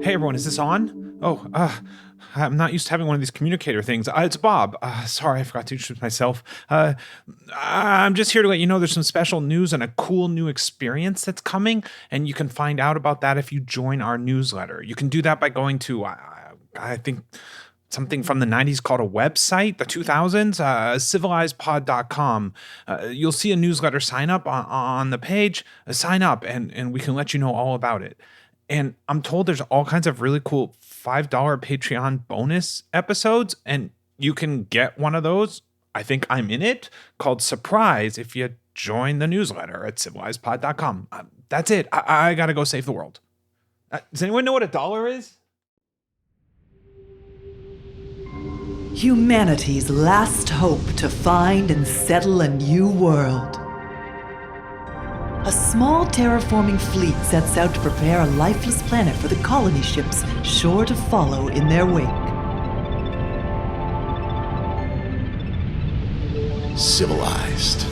Hey everyone, is this on? I'm not used to having one of these communicator things. It's Bob. Sorry, I forgot to introduce myself. I'm just here to let you know there's some special news and a cool new experience that's coming, and you can find out about that if you join our newsletter. You can do that by going to, I think, something from the 90s called a website, the 2000s, civilizedpod.com. You'll see a newsletter sign up on the page. Sign up, and we can let you know all about it. And I'm told there's all kinds of really cool $5 Patreon bonus episodes, and you can get one of those. I think I'm in it, called Surprise, if you join the newsletter at civilizedpod.com. That's it. I got to go save the world. Does anyone know what $1 is? Humanity's last hope to find and settle a new world. A small terraforming fleet sets out to prepare a lifeless planet for the colony ships sure to follow in their wake. Civilized.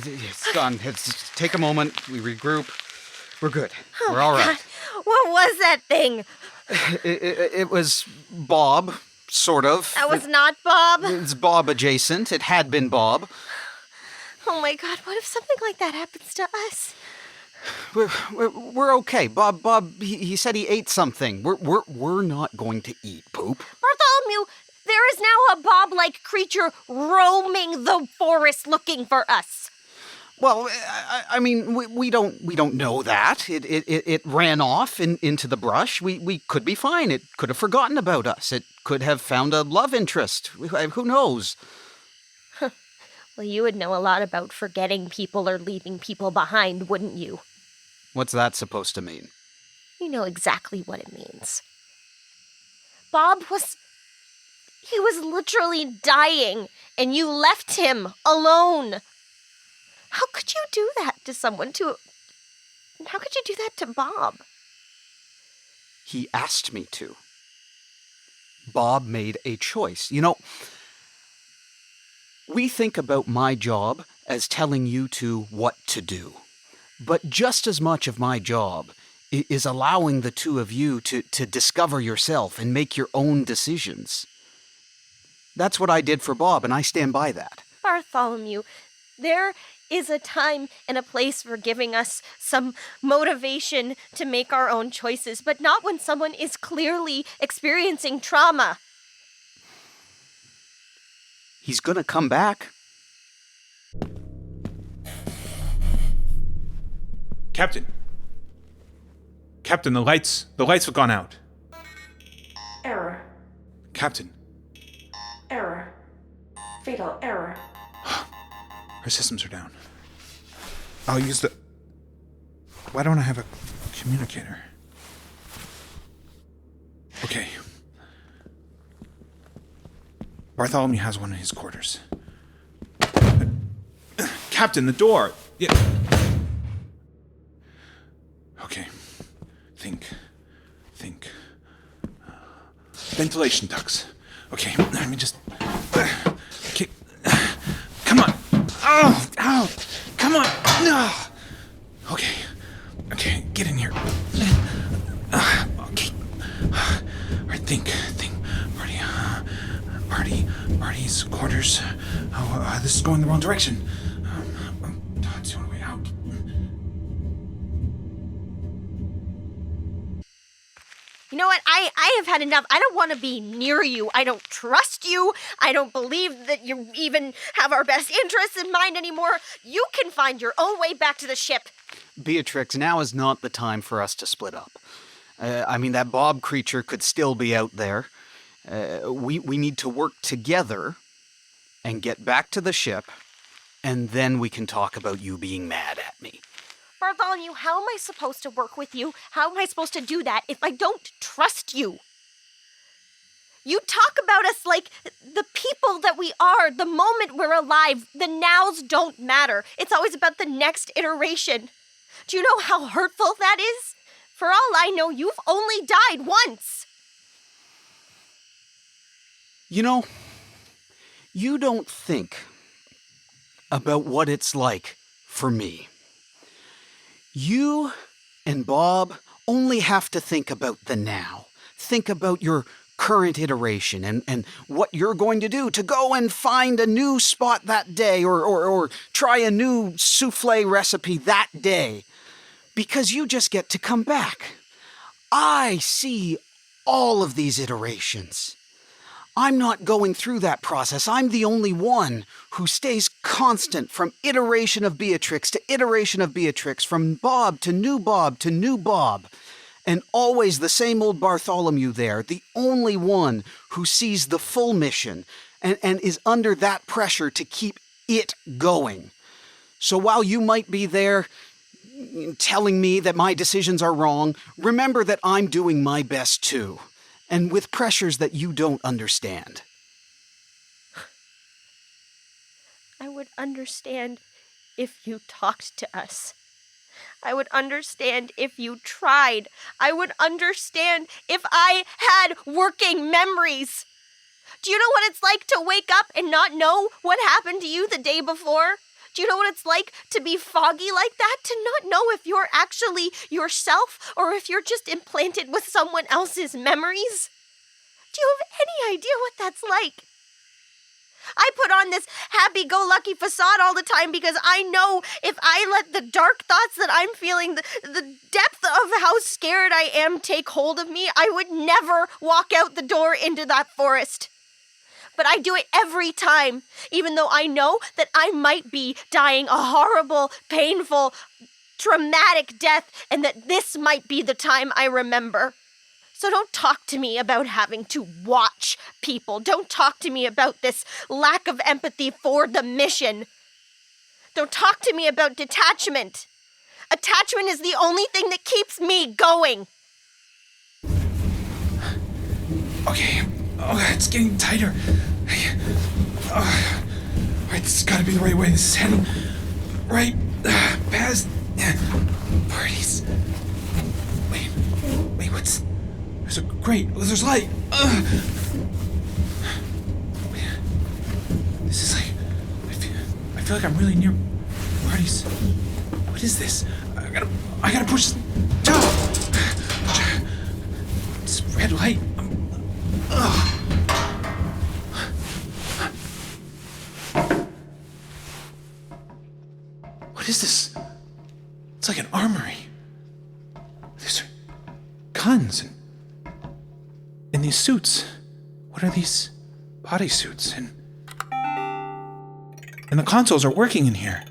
It's done. Take a moment. We regroup. We're good. Oh, We're all right. God. What was that thing? It was Bob, sort of. That was not Bob. It's Bob adjacent. It had been Bob. Oh my God! What if something like that happens to us? We're okay. Bob. He said he ate something. We're not going to eat poop. Bartholomew, there is now a Bob-like creature roaming the forest looking for us. Well, I mean, we don't know that. It ran off into the brush. We could be fine. It could have forgotten about us. It could have found a love interest. Who knows? Well, you would know a lot about forgetting people or leaving people behind, wouldn't you? What's that supposed to mean? You know exactly what it means. Bob he was literally dying, and you left him alone. How could you do that to someone, how could you do that to Bob? He asked me to. Bob made a choice. You know, we think about my job as telling you what to do. But just as much of my job is allowing the two of you to discover yourself and make your own decisions. That's what I did for Bob, and I stand by that. Bartholomew, there is a time and a place for giving us some motivation to make our own choices, but not when someone is clearly experiencing trauma. He's gonna come back. Captain, the lights have gone out. Error. Captain. Error. Fatal error. Our systems are down. I'll use the... Why don't I have a communicator? Okay. Bartholomew has one in his quarters. Captain, the door! Yeah. Okay. Think. Ventilation ducts. Okay, let me just... Okay. Come on. Oh, ow. Come on. No. Okay, get in here. Okay. All right, think. Party's quarters. Oh, this is going the wrong direction. It's the only way out. You know what? I have had enough. I don't want to be near you. I don't trust you. I don't believe that you even have our best interests in mind anymore. You can find your own way back to the ship. Beatrix, now is not the time for us to split up. I mean, that Bob creature could still be out there. We need to work together and get back to the ship, and then we can talk about you being mad at me. Bartholomew, how am I supposed to work with you? How am I supposed to do that if I don't trust you? You talk about us like the people that we are, the moment we're alive. The nows don't matter. It's always about the next iteration. Do you know how hurtful that is? For all I know, you've only died once. You know, you don't think about what it's like for me. You and Bob only have to think about the now. Think about your current iteration and what you're going to do to go and find a new spot that day or try a new souffle recipe that day. Because you just get to come back. I see all of these iterations. I'm not going through that process. I'm the only one who stays constant from iteration of Beatrix to iteration of Beatrix, from Bob to new Bob to new Bob. And always the same old Bartholomew there, the only one who sees the full mission and is under that pressure to keep it going. So while you might be there telling me that my decisions are wrong, remember that I'm doing my best too. And with pressures that you don't understand. I would understand if you talked to us. I would understand if you tried. I would understand if I had working memories. Do you know what it's like to wake up and not know what happened to you the day before? Do you know what it's like to be foggy like that? To not know if you're actually yourself or if you're just implanted with someone else's memories? Do you have any idea what that's like? I put on this happy-go-lucky facade all the time because I know if I let the dark thoughts that I'm feeling, the depth of how scared I am take hold of me, I would never walk out the door into that forest. But I do it every time, even though I know that I might be dying a horrible, painful, traumatic death, and that this might be the time I remember. So don't talk to me about having to watch people. Don't talk to me about this lack of empathy for the mission. Don't talk to me about detachment. Attachment is the only thing that keeps me going. Okay. Oh, it's getting tighter. All right, this has got to be the right way. This is heading right past parties. Wait, what's... There's a great... There's light. This is like... I feel like I'm really near parties. What is this? I gotta push this... This red light. What is this? It's like an armory. These are guns and these suits. What are these bodysuits? And the consoles are working in here.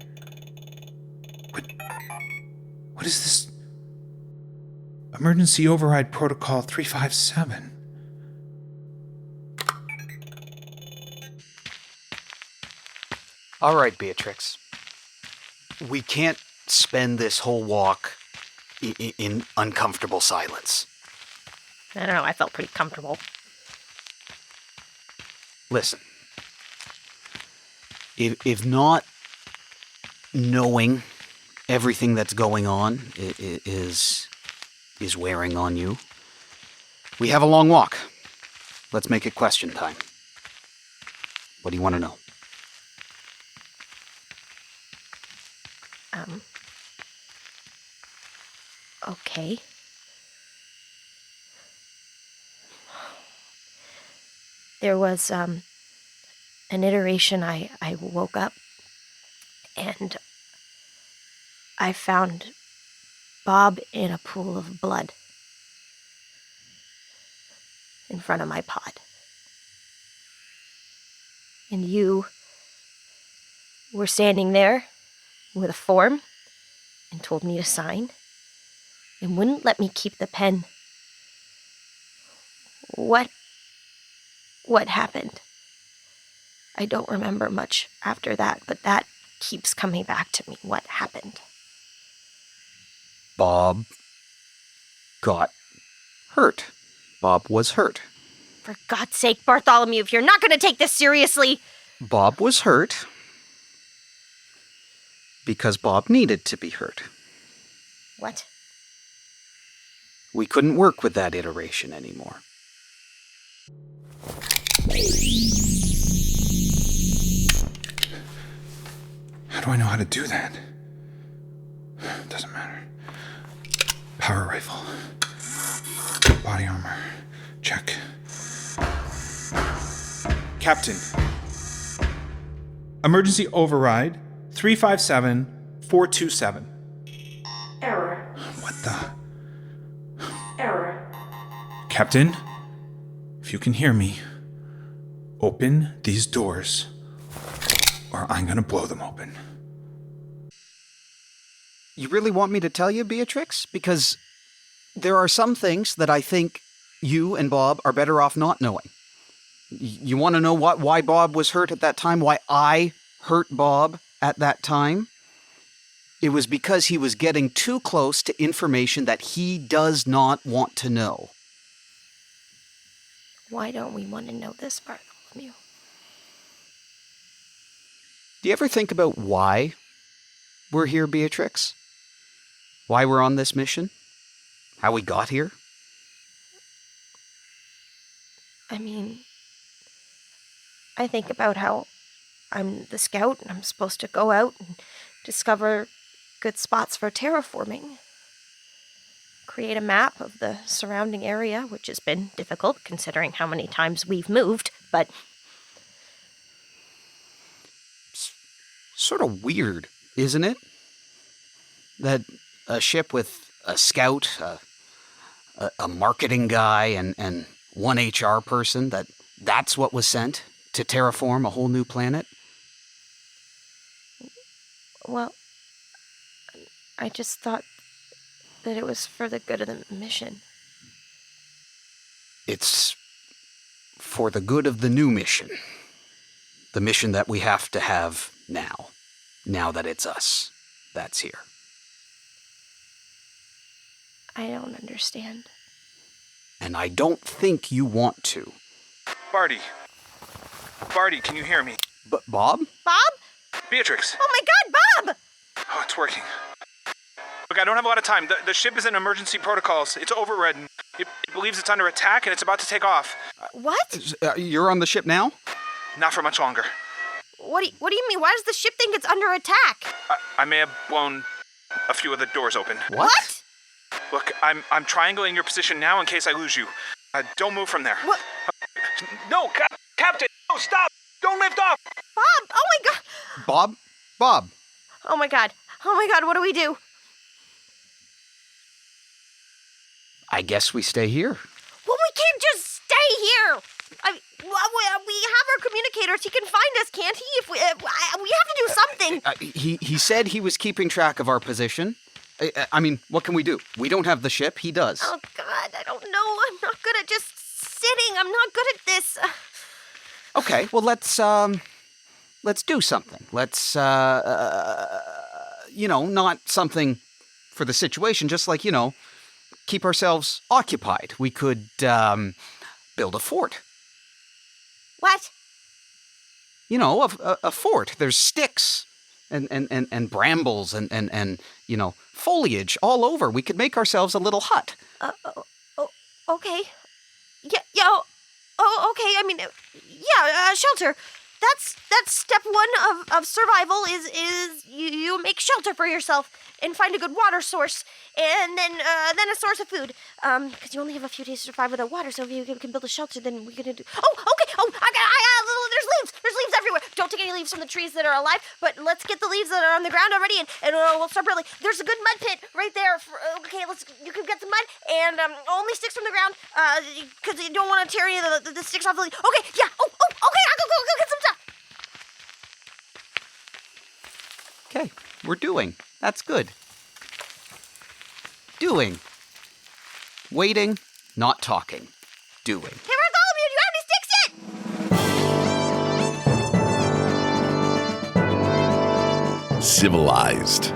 What is this? Emergency Override Protocol 357. All right, Beatrix. We can't spend this whole walk in uncomfortable silence. I don't know, I felt pretty comfortable. Listen. If not knowing everything that's going on is wearing on you, we have a long walk. Let's make it question time. What do you want to know? Okay. There was, an iteration I woke up and I found Bob in a pool of blood in front of my pod. And you were standing there with a form and told me to sign and wouldn't let me keep the pen. What happened? I don't remember much after that, but that keeps coming back to me. What happened? Bob got hurt. Bob was hurt. For God's sake, Bartholomew, if you're not going to take this seriously... Bob was hurt because Bob needed to be hurt. What? We couldn't work with that iteration anymore. How do I know how to do that? Doesn't matter. Power rifle. Body armor. Check. Captain. Emergency override 357-427. Error. What the? Error. Captain, if you can hear me, open these doors or I'm gonna blow them open. You really want me to tell you, Beatrix? Because there are some things that I think you and Bob are better off not knowing. You want to know why Bob was hurt at that time? Why I hurt Bob at that time? It was because he was getting too close to information that he does not want to know. Why don't we want to know this, Bartholomew? Do you ever think about why we're here, Beatrix? Why we're on this mission? How we got here? I mean, I think about how I'm the scout and I'm supposed to go out and discover good spots for terraforming. Create a map of the surrounding area, which has been difficult considering how many times we've moved, but... It's sort of weird, isn't it? That a ship with a scout, a marketing guy, and one HR person, that's what was sent to terraform a whole new planet? Well, I just thought that it was for the good of the mission. It's for the good of the new mission. The mission that we have to have now. Now that it's us that's here. I don't understand. And I don't think you want to. Barty, can you hear me? But Bob? Bob? Beatrix. Oh my God, Bob! Oh, it's working. Look, I don't have a lot of time. The ship is in emergency protocols. It's overridden. It believes it's under attack and it's about to take off. What? You're on the ship now? Not for much longer. What do you mean? Why does the ship think it's under attack? I may have blown a few of the doors open. What? Look, I'm triangling your position now in case I lose you. Don't move from there. What? No, Captain! No, stop! Don't lift off! Bob! Oh my God! Bob! Oh my God! What do we do? I guess we stay here. Well, we can't just stay here! We have our communicators. He can find us, can't he? If we have to do something. He said he was keeping track of our position. I mean, what can we do? We don't have the ship. He does. Oh, God, I don't know. I'm not good at just sitting. I'm not good at this. Okay, well, let's do something. Let's, not something for the situation, just like, keep ourselves occupied. We could, build a fort. What? A fort. There's sticks and brambles and foliage all over. We could make ourselves a little hut. Okay. Yeah, okay. I mean, shelter. That's step one of survival is you make shelter for yourself and find a good water source and then a source of food. Because you only have a few days to survive without water, so if you can build a shelter, then we're gonna do... Oh, okay! Oh, there's leaves! There's leaves everywhere! Don't take any leaves from the trees that are alive, but let's get the leaves that are on the ground already and we'll start building. There's a good mud pit right there. You can get some mud and only sticks from the ground because you don't want to tear any of the sticks off the leaves. Okay, yeah! Oh, okay, I'll go get some stuff! Okay, we're doing. That's good. Doing. Waiting, not talking. Doing. Hey, Bartholomew, do you have any sticks yet? Civilized.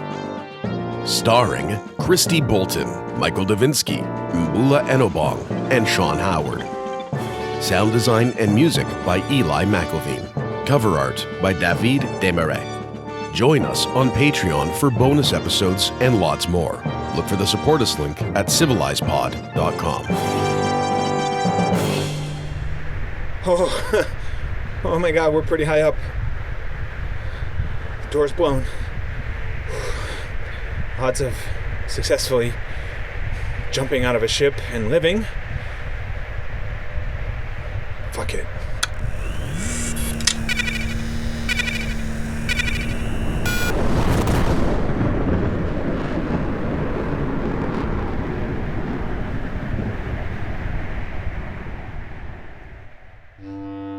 Starring Kristi Boulton, Michael Divinski, Mbula Enobong, and Sean Howard. Sound design and music by Eli McIlveen. Cover art by David Demaret. Join us on Patreon for bonus episodes and lots more. Look for the support us link at civilizepod.com. Oh my god, we're pretty high up. The door's blown. Odds of successfully jumping out of a ship and living. Fuck it.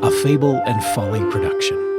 A Fable and Folly production.